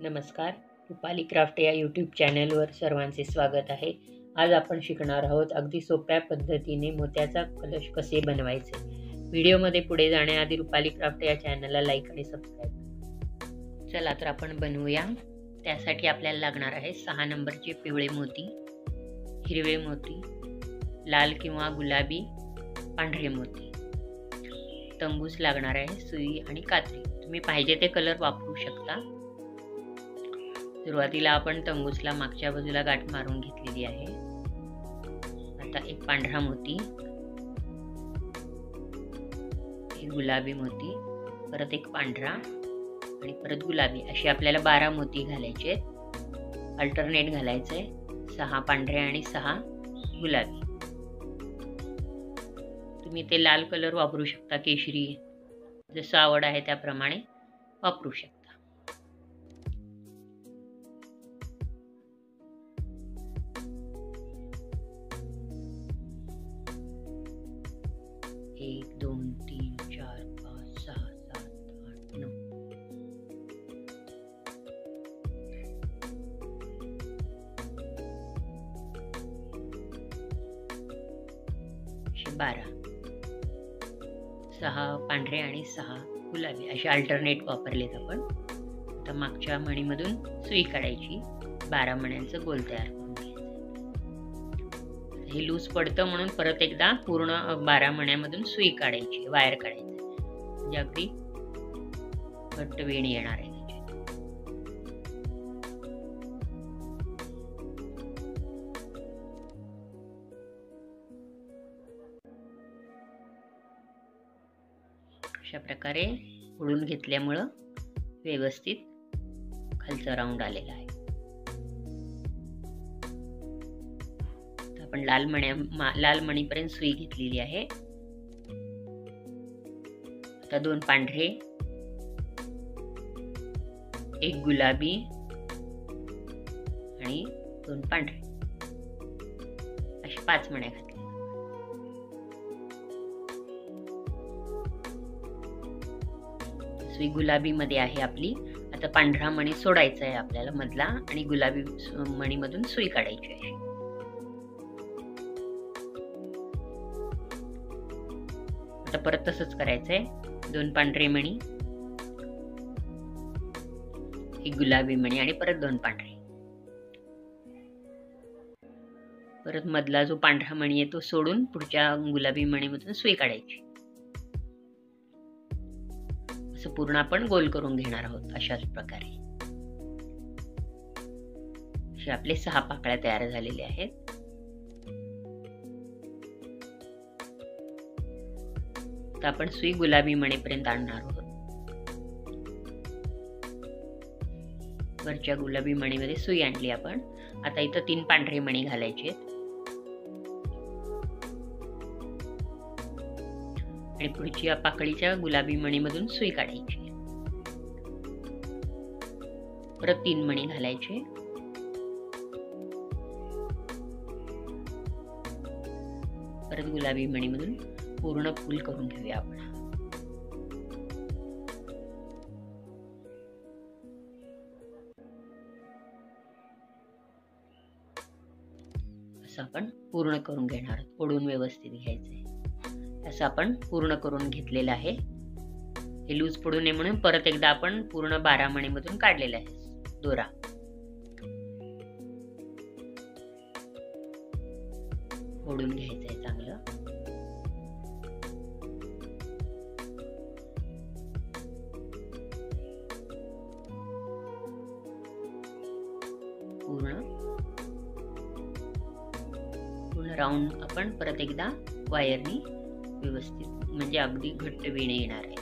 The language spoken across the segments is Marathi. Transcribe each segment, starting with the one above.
नमस्कार, रुपाली क्राफ्ट या यूट्यूब चॅनलवर सर्वांचे स्वागत आहे। आज आपण शिकणार आहोत अगदी सोप्या पद्धतीने मोत्याचा कलश कसे बनवायचे। व्हिडिओमध्ये पुढे जाण्याआधी रुपाली क्राफ्ट या चॅनलला लाईक आणि सबस्क्राईब। चला तर आपण बनवूया। त्यासाठी आपल्याला लागणार आहे 6 नंबरचे पिवळे मोती, हिरवे मोती, लाल किंवा गुलाबी, पांढरे मोती, तंबूस लागणार आहे, सुई आणि कात्री। तुम्ही पाहिजे ते कलर वापरू शकता। सुरुवातीला आपण तंबूसला मागच्या बाजूला गाठ मारून घेतलेली आहे। आता एक पांढरा मोती, एक गुलाबी मोती, परत एक पांढरा आणि परत गुलाबी, असे आपल्याला 12 मोती घालायचे। अल्टरनेट घालायचे, 6 पांढरे आणि 6 गुलाबी। तुम्ही ते लाल कलर वापरू शकता, केशरी, जसं आवड आहे त्याप्रमाणे वापरू शकता। एक 2 3 4 5 6 7 8 9 12, 6 पांढरे आणि 6 गुलाबी, असे अल्टरनेट वापरलेत आपण। आता मागच्या मणीमधून सुई काढायची, 12 मण्यांचं गोल तयार करून घ्यायचं। हे लूज पडतं म्हणून परत एकदा पूर्ण 12 मण्यांमधून सुई काढायची, वायर काढायची, म्हणजे अगदी घट्ट वेणी येणार आहे त्याची। अशा प्रकारे ओढून घेतल्यामुळं व्यवस्थित खालचा राऊंड आलेला आहे। आपण लाल मणीपर्यंत सुई घेतलेली आहे। आता 2 पांढरे, एक गुलाबी आणि 2 पांढरे, अशा 5 मण्या घातल्या। सुई गुलाबी मध्ये आहे आपली। आता पांढरा मणी सोडायचा आहे आपल्याला मधला आणि गुलाबी मणीमधून सुई काढायची आहे। आता परत तसंच करायचंय, 2 पांढरे मणी, एक गुलाबी मणी आणि परत 2 पांढरे। परत मधला जो पांढरा मणी आहे तो सोडून पुढच्या गुलाबी मणीमधून सुई काढायची। असं पूर्ण आपण गोल करून घेणार आहोत। अशाच प्रकारे असे आपले 6 पाकळ्या तयार झालेल्या आहेत। तर आपण सुई गुलाबी मणीपर्यंत आणणार आहोत। वरच्या गुलाबी मणीमध्ये सुई आणली आपण। आता इथं 3 पांढरे मणी घालायचे आणि पुढच्या पाकळीच्या गुलाबी मणीमधून सुई काढायची। परत 3 मणी घालायचे, परत गुलाबी मणीमधून पूर्ण फुल करून घेऊया आपण। असं आपण पूर्ण करून घेणार, ओढून व्यवस्थित घ्यायचंय। असं आपण पूर्ण करून घेतलेलं आहे। हे लूज पडू नये म्हणून परत एकदा आपण पूर्ण 12 मणीमधून काढलेला आहे दोरा। ओढून घ्यायचंय चांगलं। पूर्ण राऊंड आपण परत एकदा वायरनी व्यवस्थित, म्हणजे अगदी घट्ट वेणी येणार आहे।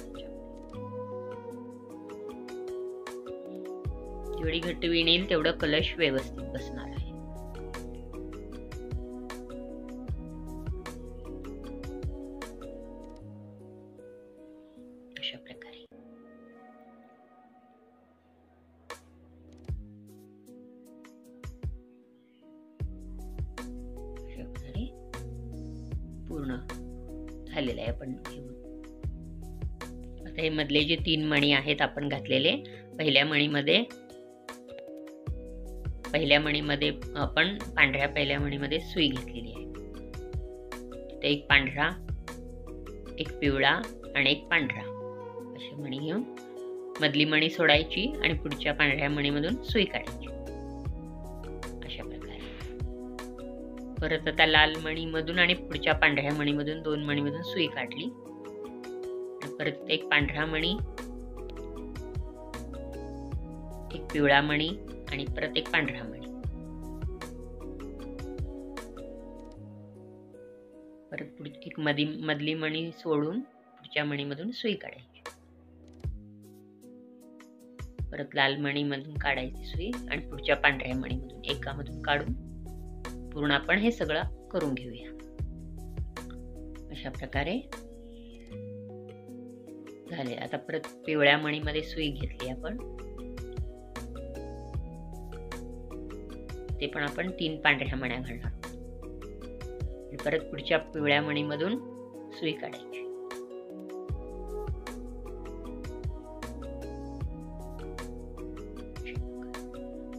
जेवढी घट्ट वेणी येईल तेवढं कलश व्यवस्थित बसणार आहे। अशा प्रकारे पूर्ण झालेलं आहे। आपण घेऊन आता हे मधले जे 3 मणी आहेत आपण घातलेले, पहिल्या मणीमध्ये पहिल्या मणीमध्ये आपण पांढऱ्या पहिल्या मणीमध्ये सुई घेतलेली आहे. तिथे एक पांढरा, एक पिवळा आणि एक पांढरा अशी मणी घेऊन मधली मणी सोडायची आणि पुढच्या पांढऱ्या मणीमधून सुई काढायची अशा प्रकारे. परत आता लाल मणीमधून आणि पुढच्या पांढऱ्या मणीमधून 2 मणीमधून सुई काढली. परत एक पांढरा मणी, एक पिवळा मणी आणि परत एक पांढरा मणी. परत एक मधली मणी सोडून पुढच्या मणीमधून सुई काढायची. परत लाल मणीमधून काढायची सुई आणि पुढच्या पांढऱ्या मणीमधून एकामधून काढून पूर्ण आपण हे सगळं करून घेऊया. अशा प्रकारे झाले. आता परत पिवळ्या मणीमध्ये सुई घेतली आपण. ते पण आपण 3 पांढऱ्या मण्या घालणार. परत पुढच्या पिवळ्या मणीमधून सुई काढायची.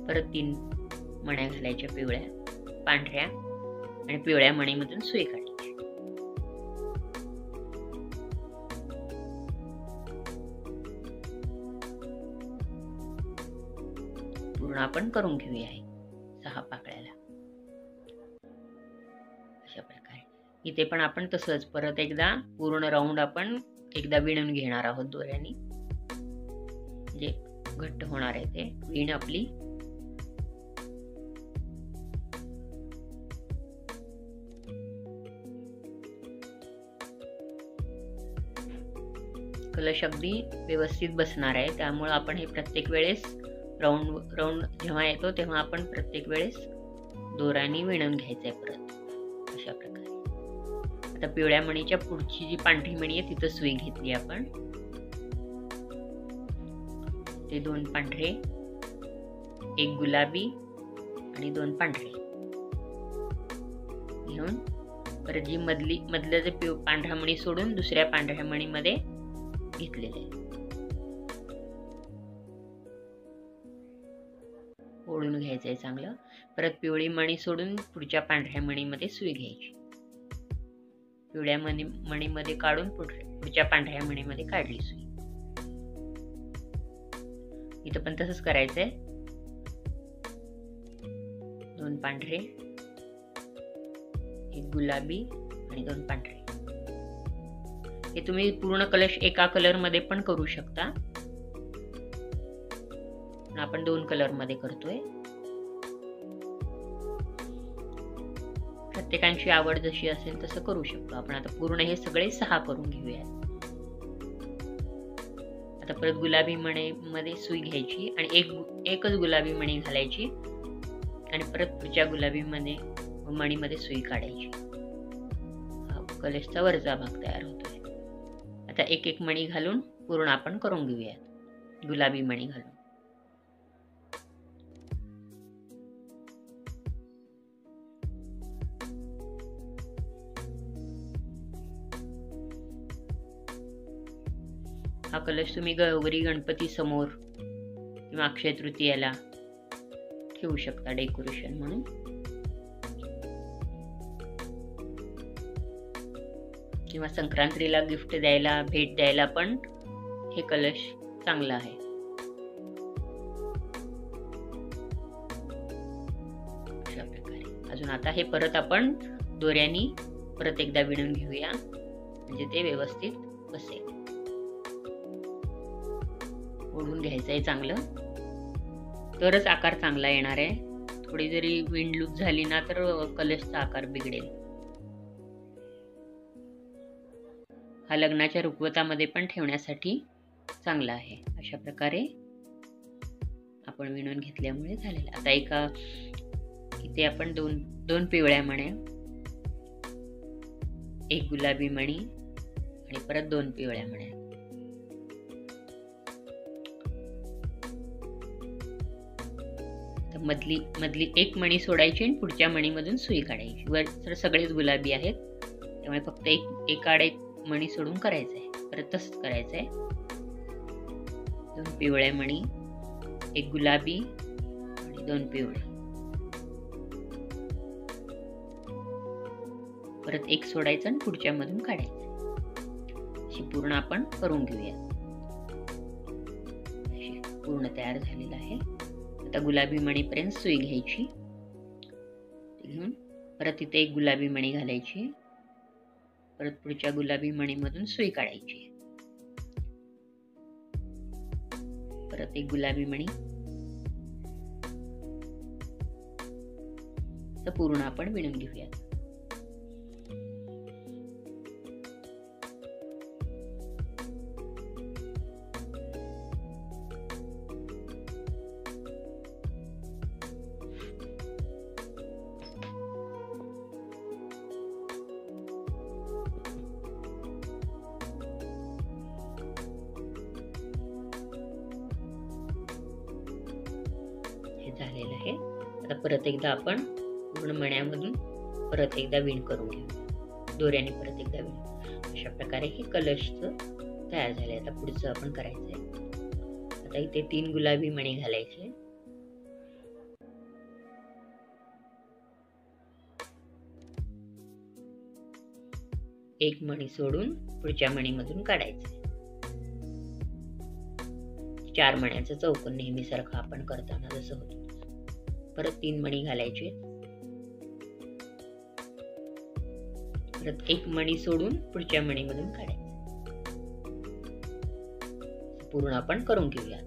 परत 3 मण्या घालायच्या पिवळ्या, पांढऱ्या आणि पिवळ्या मणीमधून सुई काढायची. पूर्ण आपण करून घेऊया 6 पाकळ्याला अशा प्रकारे. इथे पण आपण तसंच परत एकदा पूर्ण राऊंड आपण एकदा विणून घेणार आहोत दोऱ्याने. जे घट्ट होणार आहे ते विण आपली. कलश अगदी व्यवस्थित बसणार आहे, त्यामुळे आपण हे प्रत्येक वेळेस राऊंड जेव्हा येतो तेव्हा आपण प्रत्येक वेळेस दोऱ्याने विणून घ्यायचंय परत अशा प्रकारे. आता पिवळ्या मणीच्या पुढची जी पांढरी मणी आहे तिथं सुई घेतली आपण. ते 2 पांढरे, एक गुलाबी आणि 2 पांढरे घेऊन परत जी मधलं जे पांढरा मणी सोडून दुसऱ्या पांढऱ्या मणीमध्ये घेतलेले ओढून घ्यायचंय चांगलं. परत पिवळी मणी सोडून पुढच्या पांढऱ्या मणीमध्ये सुई घ्यायची. पिवळ्या मणीमध्ये काढून पुढच्या पांढऱ्या मणीमध्ये काढली सुई. इथं पण तसंच करायचंय. 2 पांढरे, एक गुलाबी आणि 2 पांढरे. हे तुम्ही पूर्ण कलश एका कलर मध्ये पण करू शकता. आपण 2 कलर मध्ये करतोय. प्रत्येकाची आवड जशी असेल तसं करू शकतो आपण. आता पूर्ण हे सगळे 6 करून घेऊया. आता परत गुलाबी मणीमध्ये सुई घ्यायची आणि एकच गुलाबी मणी घालायची आणि परत पुढच्या गुलाबी मणीमध्ये सुई काढायची. कलशचा वरचा भाग तयार होतोय. आता एक मणी घालून पूर्ण आपण करून घेऊया. गुलाबी मणी घालून हा कलश तुम्ही गौरी गणपती समोर किंवा अक्षय तृतीयेला ठेवू शकता डेकोरेशन म्हणून. किंवा संक्रांतीला गिफ्ट द्यायला, भेट द्यायला पण हे कलश चांगला आहे. अशा प्रकारे अजून आता हे परत आपण दोऱ्यानी परत एकदा विणून घेऊया म्हणजे ते व्यवस्थित बसेल. ओढून घ्यायचंय चांगलं तरच आकार चांगला येणार आहे. थोडी जरी विण लूज झाली ना तर कलशचा आकार बिघडेल. हा लग्नाच्या रुखवतामध्ये पण ठेवण्यासाठी चांगला आहे. अशा प्रकारे आपण विणून घेतल्यामुळे झालेला. आता इथे आपण दोन पिवळ्या मण्या, एक गुलाबी मणी आणि परत 2 पिवळ्या मण्या. मधली एक मणी सोडायची आणि पुढच्या मणीमधून सुई काढायची. वर सगळेच गुलाबी आहेत त्यामुळे फक्त एक आड एक मणी सोडून करायचंय. परत तसंच करायचंय. 2 पिवळ्या मणी, एक गुलाबी आणि 2 पिवळे. परत एक सोडायचं आणि पुढच्या मधून काढायचं. अशी पूर्ण आपण करून घेऊया. अशी पूर्ण तयार झालेलं आहे. आता गुलाबी मणीपर्यंत सुई घ्यायची, घेऊन परत इथे एक गुलाबी मणी घालायची, परत पुढच्या गुलाबी मणीमधून सुई काढायची, परत एक गुलाबी मणी. तर पूर्ण आपण विणून घेऊया. झालेलं आहे. आता परत एकदा आपण पूर्ण मण्यामधून परत एकदा विण करून घेऊ, दोऱ्याने परत एकदा विण. अशा प्रकारे हे कलशचं तयार झाले. आता पुढचं आपण करायचं आहे. आता इथे 3 गुलाबी मणी घालायचे, एक मणी सोडून पुढच्या मणीमधून काढायचे. 4 मण्याचं चौकोन नेहमी सारखं आपण करताना जसं होतं. परत 3 मणी घालायचे, परत एक मणी सोडून पुढच्या मणीमधून काढायचे. पूर्ण आपण करून घेऊया.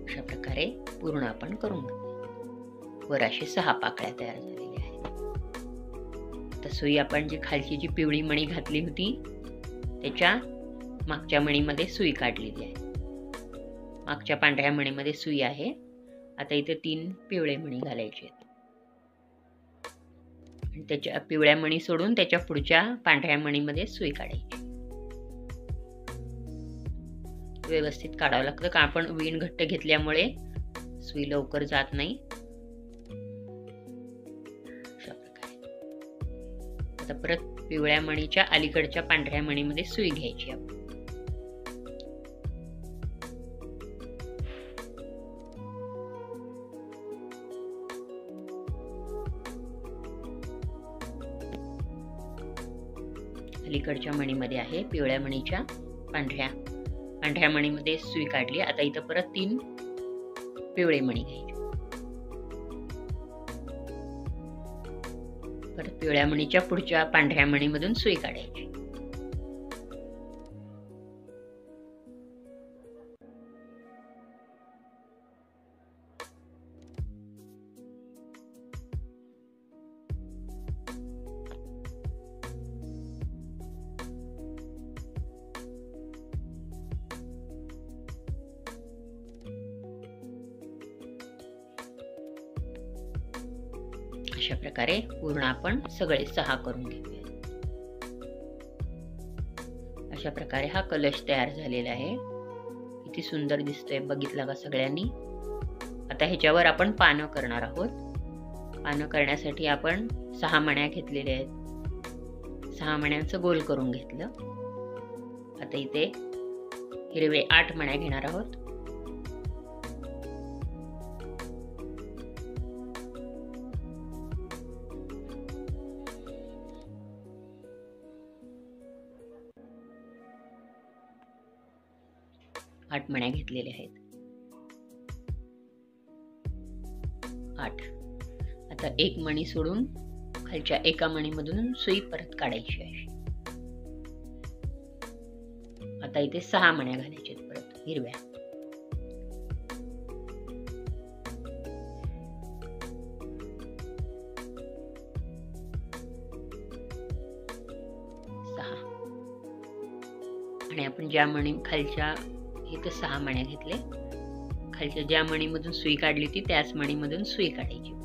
अशा प्रकारे पूर्ण आपण करून घेऊ. वर असे 6 पाकळ्या तयार झालेल्या आहेत. तर सुई आपण जी खालची जी पिवळी मणी घातली होती त्याच्या मागच्या मणीमध्ये सुई काढलेली आहे. मागच्या पांढऱ्या मणीमध्ये सुई आहे. आता इथे 3 पिवळे मणी घालायचे आहेत. आणि त्याच्या पिवळ्या मणी सोडून त्याच्या पुढच्या पांढऱ्या मणीमध्ये सुई काढायची. व्यवस्थित काढावं लागतं, कारण आपण विण घट्ट घेतल्यामुळे सुई लवकर जात नाही. अशा प्रकारे आता परत पिवळ्या मणीच्या अलीकडच्या पांढऱ्या मणीमध्ये सुई घ्यायची आपण. अलीकडच्या मणीमध्ये आहे पिवळ्या मणीच्या पांढऱ्या मणीमध्ये सुई काढली. आता इथं परत 3 पिवळे मणी घ्यायचे, परत पिवळ्या मणीच्या पुढच्या पांढऱ्या मणीमधून सुई काढायची. अशा प्रकारे पूर्ण आपण सगळे 6 करून घेऊया. अशा प्रकारे हा कलश तयार झालेला आहे. किती सुंदर दिसतोय, बघितला का सगळ्यांनी? आता ह्याच्यावर आपण पानं करणार आहोत. पानं करण्यासाठी आपण 6 मण्या घेतलेल्या आहेत. 6 मण्यांचं गोल करून घेतलं. आता इथे हिरवे 8 मण्या घेणार आहोत. आठ मण्या घेतलेल्या आहेत. 8. आता एक मणी सोडून खालच्या एका मणीमधून सुई परत काढायची आहे. आता इथे 6 मण्या घालायच्या परत हिरव्या. आणि आपण ज्या मणी खालच्या इथे 6 मण्या घेतले, खालच्या ज्या मणीमधून सुई काढली होती त्याच मणीमधून सुई काढायची. परत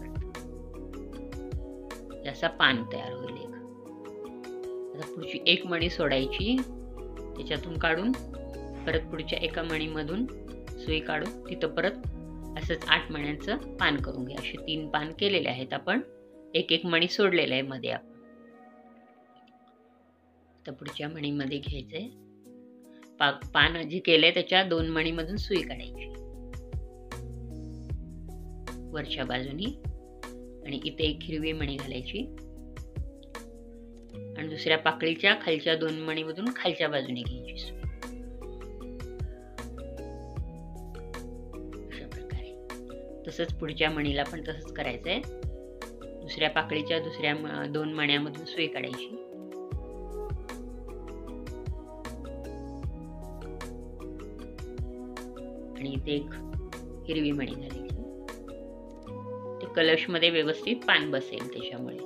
असा पान तयार होईल एक. आता पुढची एक मणी सोडायची, त्याच्यातून काढून परत पुढच्या एका मणीमधून सुई काढून तिथं परत असंच 8 मण्यांचं पान करून घ्या. असे 3 पान केलेले आहेत आपण. एक एक मणी सोडलेला आहे मध्ये आपण. आता पुढच्या मणीमध्ये घ्यायचंय, पान जे केलंय त्याच्या 2 मणीमधून सुई काढायची वरच्या बाजूनी, आणि इथे एक हिरवी मणी घालायची आणि दुसऱ्या पाकळीच्या खालच्या 2 मणीमधून खालच्या बाजूने घ्यायची सुई. अशा प्रकारे. तसंच पुढच्या मणीला पण तसंच करायचंय. दुसऱ्या पाकळीच्या दुसऱ्या 2 मण्यामधून सुई काढायची आणि इथे एक हिरवी मणी घालायची. ते कलश मध्ये व्यवस्थित पान बसेल त्याच्यामुळे.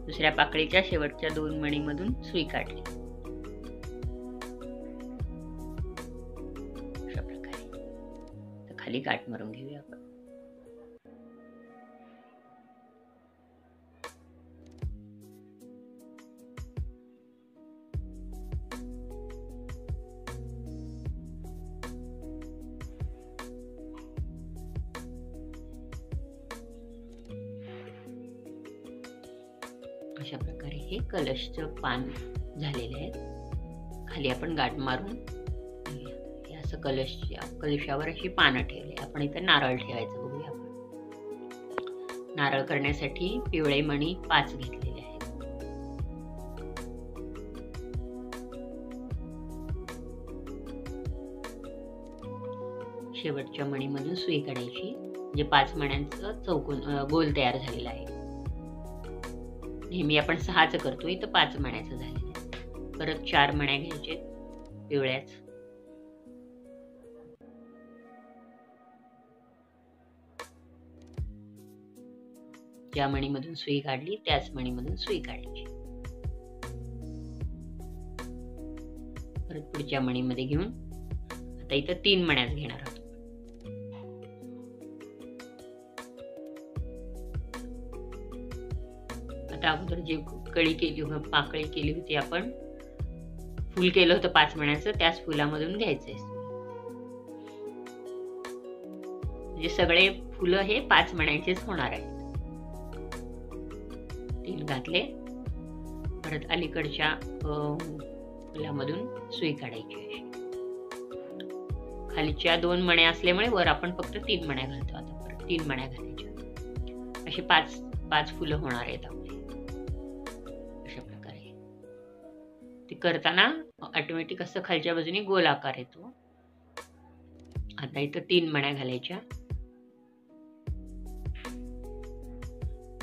दुसऱ्या पाकळीच्या शेवटच्या 2 मणीमधून सुई काढली. अशा प्रकारे. तर खाली गाठ मारून घेऊया आपण. अशा प्रकारे हे कलशचं पान झालेलं आहे. खाली आपण गाठ मारून हे असं कलशावर अशी पानं ठेवली. आपण इथे नारळ ठेवायचं. बघूया आपण. नारळ करण्यासाठी पिवळे मणी 5 घेतलेले आहेत. शेवटच्या मणीमधून सुई काढायची. म्हणजे 5 मण्यांचं चौकोन गोल तयार झालेला आहे. नेहमी आपण 6चं करतोय, तर 5 मण्याचं झालेलं आहे. परत 4 मण्या घ्यायचे पिवळ्याच. ज्या मणीमधून सुई काढली त्याच मणीमधून सुई काढायची. परत पुढच्या मणीमध्ये घेऊन आता इथं 3 मण्याच घेणार आहोत. आता अगोदर जे कळी केली होती, पाकळी केली होती, आपण फुल केलं होतं 5 मण्याचं, त्याच फुलामधून घ्यायचंय. म्हणजे सगळे फुलं हे 5 मण्यांचेच होणार आहेत. 3 घातले. परत अलीकडच्या फुलामधून सुई काढायची अशी. खालीच्या 2 मण्या असल्यामुळे वर आपण फक्त 3 मण्या घालतो. आता परत 3 मण्या घालायच्या. अशी 5 फुलं होणार आहेत आपले. अशा प्रकारे ते करताना ऑटोमॅटिक असं खालच्या बाजूने गोल आकार येतो. आता इथं 3 मण्या घालायच्या.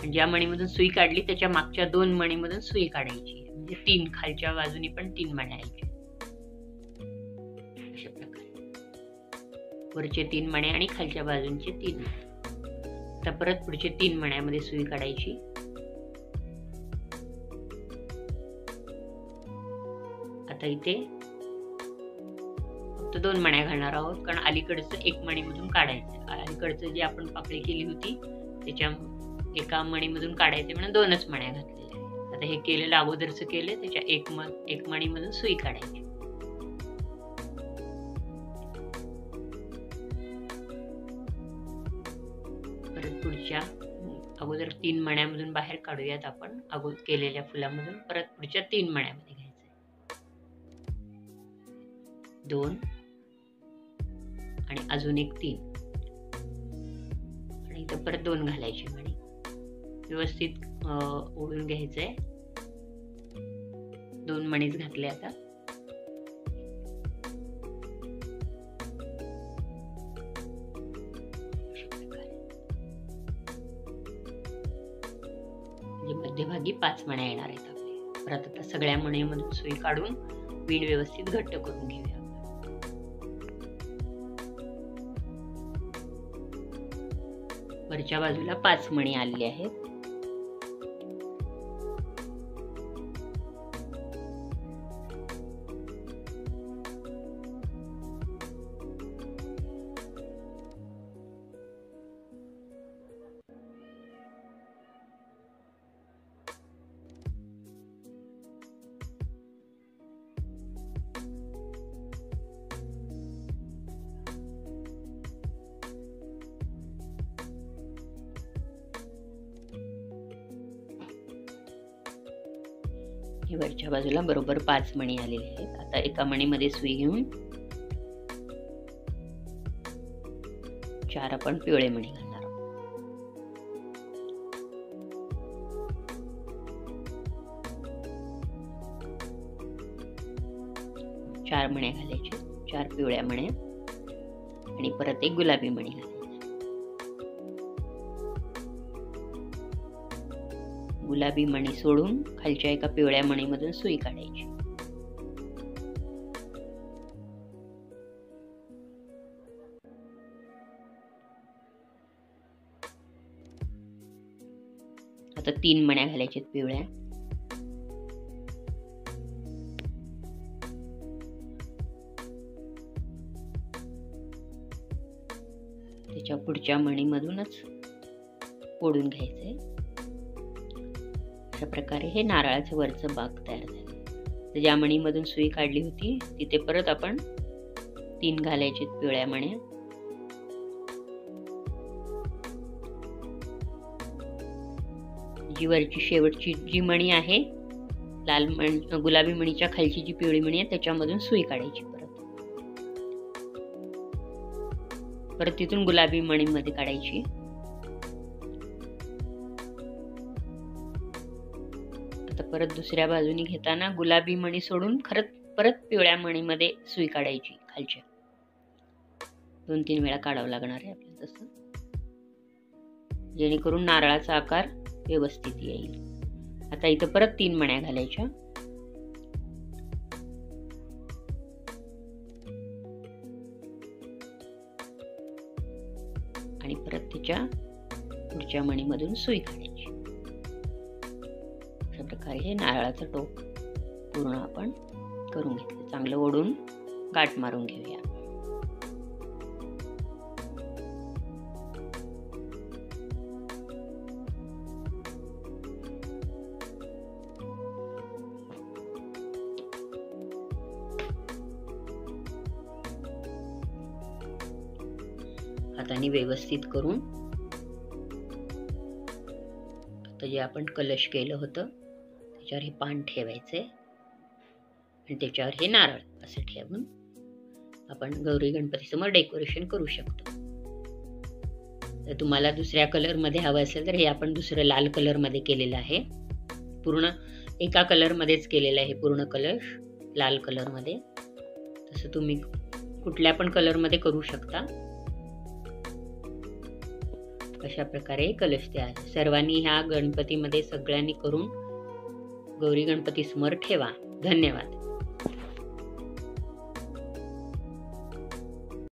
ज्या मणीमधून सुई काढली त्याच्या मागच्या 2 मणीमधून सुई काढायची. म्हणजे 3 खालच्या बाजूने पण 3 मण्या यायच्या. अशा प्रकारे वरचे 3 मणे आणि खालच्या बाजूंचे 3 मणे. आता परत पुढचे 3 मण्यामध्ये सुई काढायची. आता इथे फक्त 2 मण्या घालणार आहोत, कारण अलीकडचं 1 मणीमधून काढायचं. अलीकडचं जे आपण पाकळी केली होती त्याच्या एका मणीमधून काढायचे म्हणून 2च मण्या घातलेल्या आहेत. आता हे केलेलं अगोदरचं केलं त्याच्या 1 मणीमधून सुई काढायची. परत पुढच्या अगोदर 3 मण्यामधून बाहेर काढूयात आपण अगोदर केलेल्या फुलामधून. परत पुढच्या 3 मण्यामध्ये घ्यायचं. 2 आणि अजून एक 3 आणि इथं परत 2 घालायची मणी. व्यवस्थित ओढून घ्यायचंय. 2 मणीच घातले. आता मध्यभागी 5 मण्या येणार आहेत आपले. परत आता सगळ्या मणीमधून सुई काढून वीण व्यवस्थित घट्ट करून घेऊया. वरच्या बाजूला 5 मणी आलेले आहेत. हे वरच्या बाजूला बरोबर 5 मणी आलेले आहेत. आता एका मणीमध्ये सुई घेऊन 4 आपण पिवळे मणी घालणार आहोत. 4 मण्या घालायचे, 4 पिवळ्या मण्या आणि परत एक गुलाबी मणी घालायची. गुलाबी मणी सोडून खालच्या एका पिवळ्या मणीमधून सुई काढायची. आता 3 मण्या घालायच्या पिवळ्या. त्याच्या पुढच्या मणीमधूनच ओढून घ्यायचंय. अशा प्रकारे हे नारळाचं वरचं भाग तयार झालं. ज्या मणीमधून सुई काढली होती तिथे परत आपण 3 घालायचे पिवळ्या मण्या. जी वरची शेवटची जी मणी आहे, लाल मणी, गुलाबी मणीच्या खालची जी पिवळी मणी आहे त्याच्यामधून सुई काढायची. परत तिथून गुलाबी मणीमध्ये काढायची. आता परत दुसऱ्या बाजूने घेताना गुलाबी मणी सोडून परत पिवळ्या मणीमध्ये सुई काढायची खालच्या. 2-3 वेळा काढावं लागणार आहे आपल्याला तसं, जेणेकरून नारळाचा आकार व्यवस्थित येईल. आता इथं परत 3 मण्या घालायच्या. आणि परत त्याच्या पुढच्या मणीमधून सुई काढायची. अशा प्रकारे हे नारळाचं टोक पूर्ण आपण करून घेतलं. चांगलं ओढून गाठ मारून घेऊया. हाताने व्यवस्थित करून आता जे आपण कलश केलं होतं त्याच्यावर हे पान ठेवायचंय आणि त्याच्यावर हे नारळ असं ठेवून आपण गौरी गणपती समोर डेकोरेशन करू शकतो. तर तुम्हाला दुसऱ्या कलर मध्ये हवं असेल तर हे आपण दुसरं लाल कलर मध्ये केलेलं आहे. पूर्ण एका कलर मध्येच केलेलं आहे पूर्ण कलश लाल कलर मध्ये. तसं तुम्ही कुठल्या पण कलर मध्ये करू शकता. अशा प्रकारे कलश तयार. सर्वांनी ह्या गणपतीमध्ये सगळ्यांनी करून गौरी गणपती समोर ठेवा. धन्यवाद.